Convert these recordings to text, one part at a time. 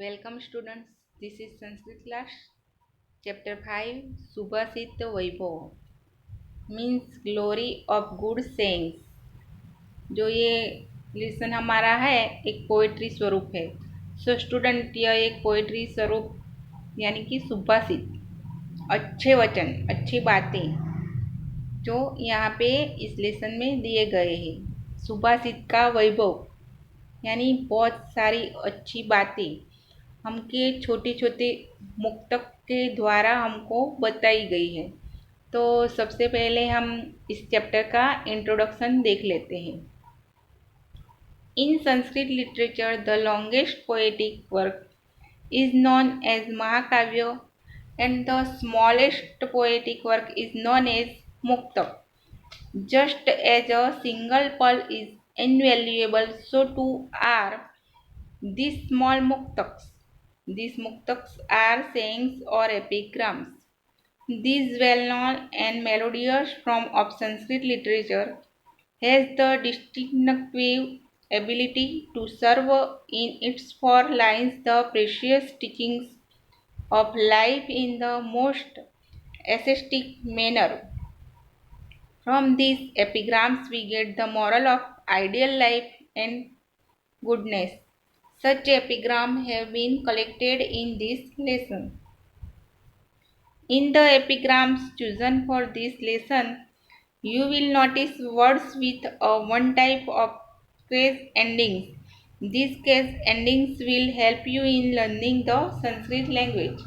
Welcome students. This is Sanskrit class. Chapter 5 Subhasit Vaibhav means glory of good sayings. जो ये lesson हमारा है एक पोएट्री स्वरूप है। सो स्टूडेंट यह एक पोएट्री स्वरूप यानी कि सुभाषित अच्छे वचन अच्छी बातें जो यहाँ पे इस लेसन में दिए गए हैं। सुभाषित का वैभव यानी बहुत सारी अच्छी बातें हमके छोटे छोटे मुक्तक के द्वारा हमको बताई गई है। तो सबसे पहले हम इस चैप्टर का इंट्रोडक्शन देख लेते हैं। In Sanskrit literature the longest poetic work is known as Mahakavya and the smallest poetic work is known as Muktak. Just as a single pearl is invaluable, so too are these small muktaks. These muktaks are sayings or epigrams. These well-known and melodious form of Sanskrit literature has the distinctive ability to serve in its 4 lines the precious teachings of life in the most aesthetic manner. From these epigrams we get the moral of ideal life and goodness. Such epigrams have been collected in this lesson. In the epigrams chosen for this lesson, you will notice words with one type of case endings. These case endings will help you in learning the Sanskrit language.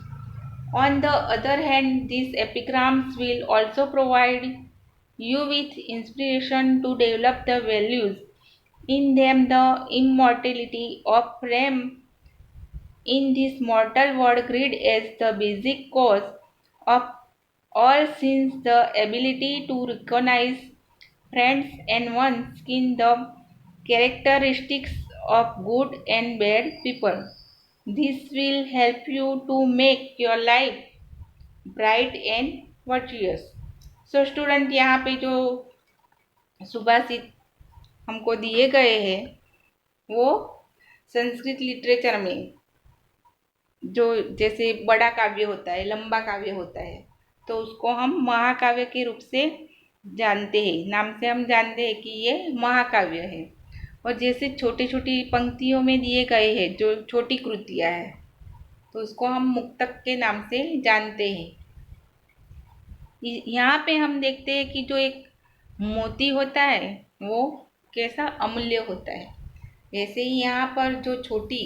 On the other hand, these epigrams will also provide you with inspiration to develop the values. In them, the immortality of Ram in this mortal world grid as the basic cause of all sins, the ability to recognize friends and one's in the characteristics of good and bad people. This will help you to make your life bright and virtuous. So student यहाँ पे जो सुभाषित हमको दिए गए हैं वो Sanskrit literature में जो जैसे बड़ा काव्य होता है लंबा काव्य होता है तो उसको हम महाकाव्य के रूप से जानते हैं। नाम से हम जानते हैं कि ये महाकाव्य है। और जैसे छोटी छोटी पंक्तियों में दिए गए हैं जो छोटी कृतियाँ हैं तो उसको हम मुक्तक के नाम से जानते हैं। यहाँ पे हम देखते हैं कि जो एक मोती होता है वो कैसा अमूल्य होता है। वैसे ही यहाँ पर जो छोटी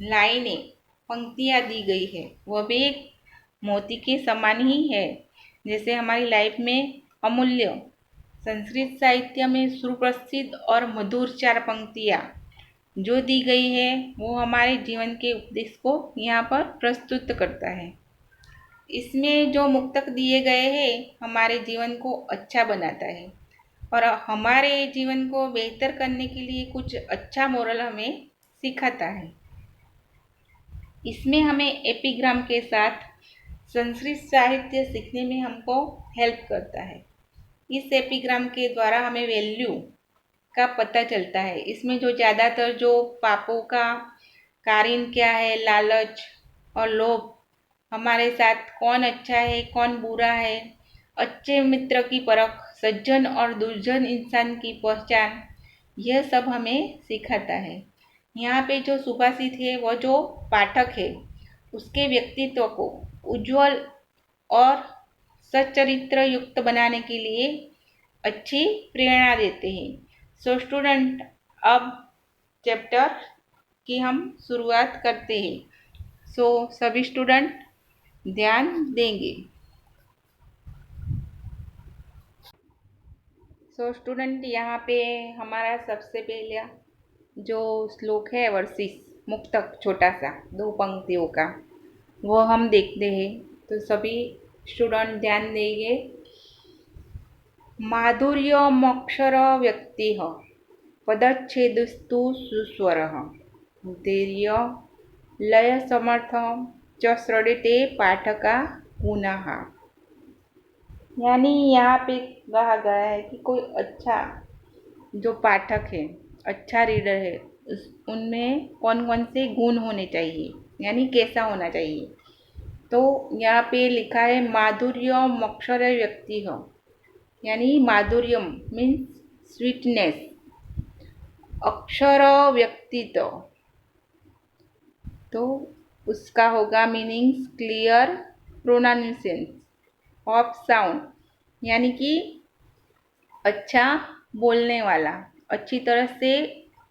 लाइनें पंक्तियाँ दी गई है वह भी एक मोती के समान ही है। जैसे हमारी लाइफ में अमूल्य संस्कृत साहित्य में सुप्रसिद्ध और मधुर 4 पंक्तियाँ जो दी गई है वो हमारे जीवन के उपदेश को यहाँ पर प्रस्तुत करता है। इसमें जो मुक्तक दिए गए हैं हमारे जीवन को अच्छा बनाता है और हमारे जीवन को बेहतर करने के लिए कुछ अच्छा मोरल हमें सिखाता है। इसमें हमें एपिग्राम के साथ संस्कृत साहित्य सीखने में हमको हेल्प करता है। इस एपिग्राम के द्वारा हमें वैल्यू का पता चलता है। इसमें जो ज़्यादातर जो पापों का कारण क्या है, लालच और लोभ, हमारे साथ कौन अच्छा है कौन बुरा है, अच्छे मित्र की परख, सज्जन और दुर्जन इंसान की पहचान, यह सब हमें सिखाता है। यहाँ पे जो सुभाषित है वह जो पाठक है उसके व्यक्तित्व को उज्जवल और सच्चरित्र युक्त बनाने के लिए अच्छी प्रेरणा देते हैं। सो स्टूडेंट अब चैप्टर की हम शुरुआत करते हैं। सो सभी स्टूडेंट ध्यान देंगे। सो स्टूडेंट यहाँ पे हमारा सबसे पहला जो श्लोक है वर्षिस मुक्तक छोटा सा 2 पंक्तियों का वो हम देखते हैं। तो सभी स्टूडेंट ध्यान देंगे। माधुर्यमक्षर व्यक्ति पदच्छेदस्तु सुस्वर धैर्य लय समर्थ च श्रृणते पाठका पुनः। यानी यहाँ पे कहा गया है कि कोई अच्छा जो पाठक है अच्छा रीडर है उनमें कौन कौन से गुण होने चाहिए। यानी कैसा होना चाहिए। तो यहाँ पे लिखा है माधुर्यम अक्षर व्यक्ति हो, यानी माधुर्यम मीन्स स्वीटनेस, अक्षर व्यक्तित्व, तो उसका होगा meanings clear pronunciation of sound, यानी कि अच्छा बोलने वाला, अच्छी तरह से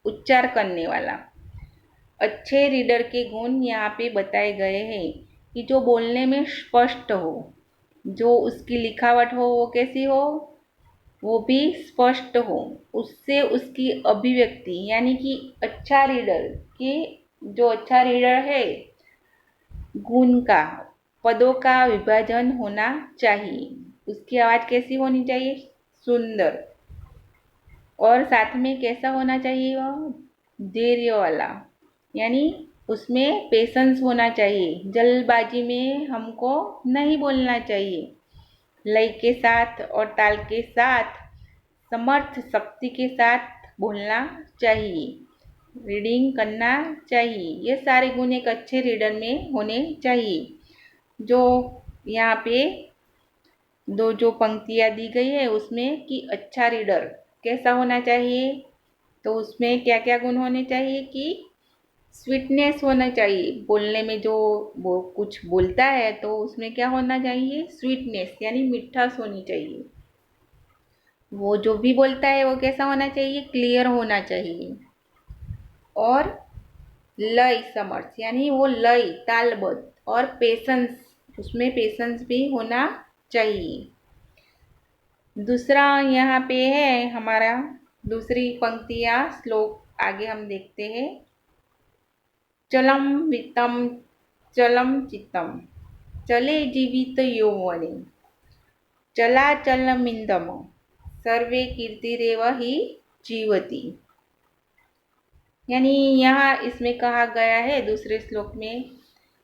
उच्चार करने वाला। अच्छे रीडर के गुण यहाँ पे बताए गए हैं कि जो बोलने में स्पष्ट हो, जो उसकी लिखावट हो वो कैसी हो, वो भी स्पष्ट हो, उससे उसकी अभिव्यक्ति यानी कि अच्छा रीडर कि जो अच्छा रीडर है गुण का पदों का विभाजन होना चाहिए, उसकी आवाज़ कैसी होनी चाहिए, सुंदर, और साथ में कैसा होना चाहिए वह धैर्य वाला, यानी उसमें पेशेंस होना चाहिए, जल्दबाजी में हमको नहीं बोलना चाहिए, लय के साथ और ताल के साथ समर्थ शक्ति के साथ बोलना चाहिए, रीडिंग करना चाहिए। ये सारे गुण एक अच्छे रीडर में होने चाहिए। जो यहाँ पे जो पंक्तियाँ दी गई है उसमें कि अच्छा रीडर कैसा होना चाहिए, तो उसमें क्या क्या गुण होने चाहिए कि स्वीटनेस होना चाहिए, बोलने में जो वो कुछ बोलता है तो उसमें क्या होना चाहिए, स्वीटनेस यानी मिठास होनी चाहिए। वो जो भी बोलता है वो कैसा होना चाहिए, क्लियर होना चाहिए। और लय समर्थ यानी वो लय तालबद्ध, और पेशेंस, उसमें पेशेंस भी होना चाहिए। दूसरा यहाँ पे है हमारा दूसरी पंक्तियाँ श्लोक आगे हम देखते हैं। चलम वित्तम चलम चित्तम चले जीवित यौवने चलाचलमिंदम सर्वे कीर्तिरेव ही जीवती, यानी यहाँ इसमें कहा गया है दूसरे श्लोक में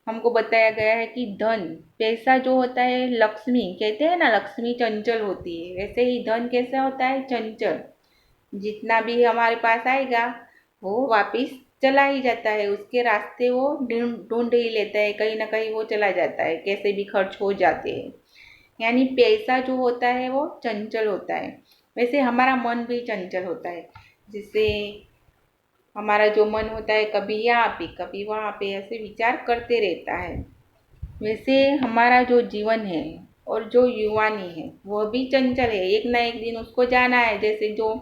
हमको बताया गया है कि धन पैसा जो होता है, लक्ष्मी कहते हैं ना, लक्ष्मी चंचल होती है, वैसे ही धन कैसा होता है, चंचल, जितना भी हमारे पास आएगा वो वापिस चला ही जाता है, उसके रास्ते वो ढूंढ ही लेता है, कहीं ना कहीं वो चला जाता है, कैसे भी खर्च हो जाते हैं, यानी पैसा जो होता है वो चंचल होता है। वैसे हमारा मन भी चंचल होता है, जिससे हमारा जो मन होता है कभी यहाँ पे कभी वहाँ पे ऐसे विचार करते रहता है। वैसे हमारा जो जीवन है और जो युवानी है वह भी चंचल है, एक ना एक दिन उसको जाना है, जैसे जो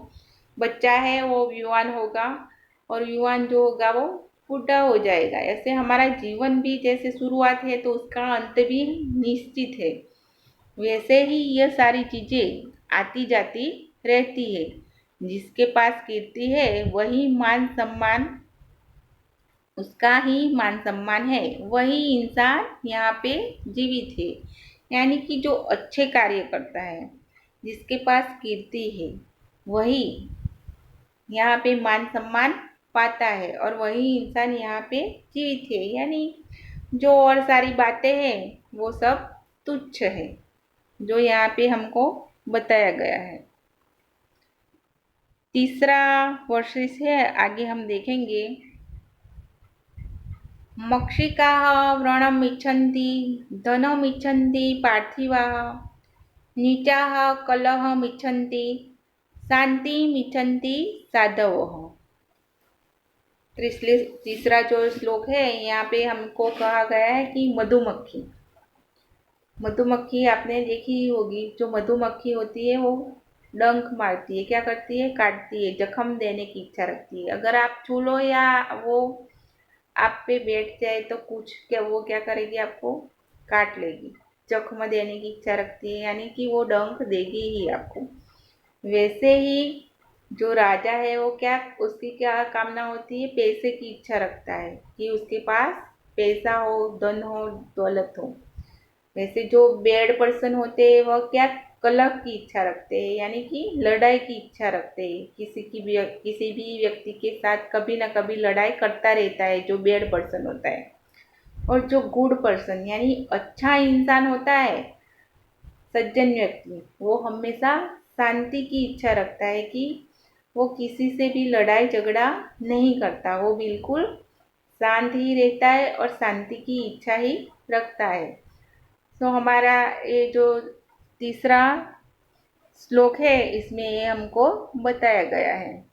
बच्चा है वो युवान होगा और युवान जो होगा वो बूढ़ा हो जाएगा, ऐसे हमारा जीवन भी जैसे शुरुआत है तो उसका अंत भी निश्चित है, वैसे ही ये सारी चीज़ें आती जाती रहती है। जिसके पास कीर्ति है वही मान सम्मान, उसका ही मान सम्मान है, वही इंसान यहाँ पे जीवित है, यानी कि जो अच्छे कार्य करता है, जिसके पास कीर्ति है वही यहाँ पे मान सम्मान पाता है और वही इंसान यहाँ पे जीवित है, यानी जो और सारी बातें हैं वो सब तुच्छ है, जो यहाँ पे हमको बताया गया है। तीसरा वर्षिस है, आगे हम देखेंगे। मक्षिकाः व्रणम् इच्छन्ति धनम् इच्छन्ति पार्थिवाः नीचाः कलहम् इच्छन्ति शांतिम् इच्छन्ति साधवः। तीसरा जो श्लोक है यहाँ पे हमको कहा गया है कि मधुमक्खी, मधुमक्खी आपने देखी ही होगी, जो मधुमक्खी होती है वो डंक मारती है, क्या करती है, काटती है, जख्म देने की इच्छा रखती है, अगर आप छू लो या वो आप पे बैठ जाए तो कुछ क्या वो क्या करेगी, आपको काट लेगी, जख्म देने की इच्छा रखती है, यानी कि वो डंक देगी ही आपको। वैसे ही जो राजा है वो क्या, उसकी क्या कामना होती है, पैसे की इच्छा रखता है कि उसके पास पैसा हो, धन हो, दौलत हो। वैसे जो बैड पर्सन होते हैं वह क्या, कलह की इच्छा रखते हैं, यानी कि लड़ाई की इच्छा रखते हैं, किसी भी व्यक्ति के साथ कभी ना कभी लड़ाई करता रहता है जो बैड पर्सन होता है। और जो गुड पर्सन यानी अच्छा इंसान होता है, सज्जन व्यक्ति, वो हमेशा शांति की इच्छा रखता है कि वो किसी से भी लड़ाई झगड़ा नहीं करता, वो बिल्कुल शांत ही रहता है और शांति की इच्छा ही रखता है। तो हमारा ये जो तीसरा श्लोक है इसमें ये हमको बताया गया है।